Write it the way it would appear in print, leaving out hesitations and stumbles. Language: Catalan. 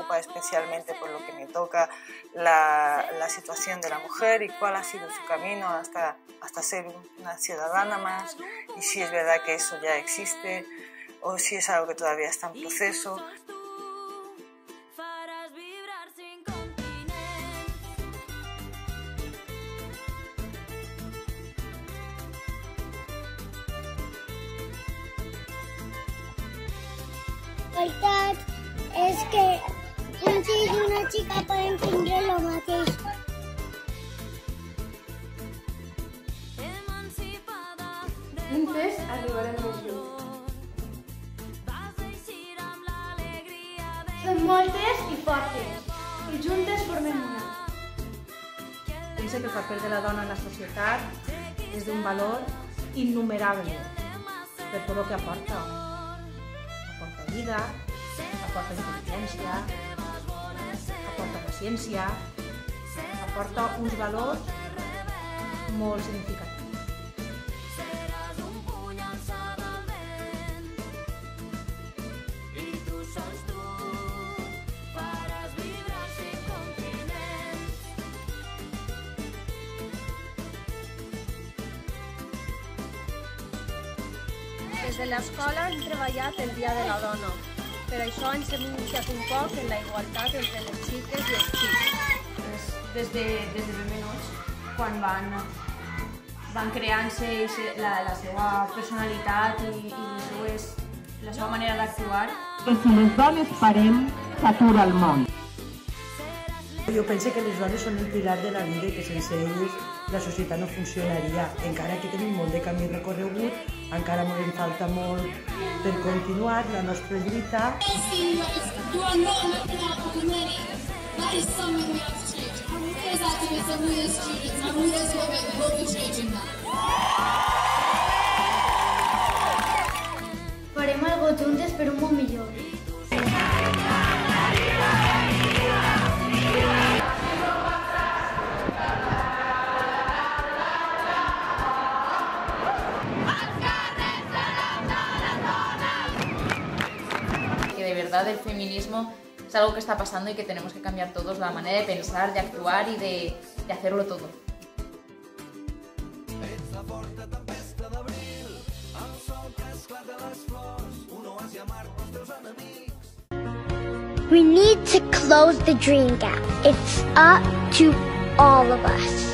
preocupa especialmente por lo que me toca la situación de la mujer y cuál ha sido su camino hasta ser una ciudadana más, y si es verdad que eso ya existe o si es algo que todavía está en proceso. La veritat és que un xic i una xica poden tindre el mateix. Juntes arribarem més lluny. Som moltes i fortes, i juntes formem una. Penso que el paper de la dona en la societat és d'un valor innumerable per tot el que aporta. Aporta vida, aporta intel·ligència, aporta paciència, aporta uns valors molt significatius. Des de l'escola hem treballat el Dia de la Dona. Per això ens hem iniciat un poc en la igualtat entre les xiques i els xics. Des de ben menuts, quan van creant-se la seva personalitat i la seva manera d'actuar. Que si les dones parem, s'atura el món. Jo penso que les dones són el pilar de la vida i que sense elles la societat no funcionaria. Encara que tenim molt de camí recorregut, encara ens falta molt per continuar la nostra lluita. Farem alguna cosa juntes per un món millor. El feminismo es algo que está pasando y que tenemos que cambiar todos la manera de pensar, de actuar y de hacerlo todo. We need to close the dream gap. It's up to all of us.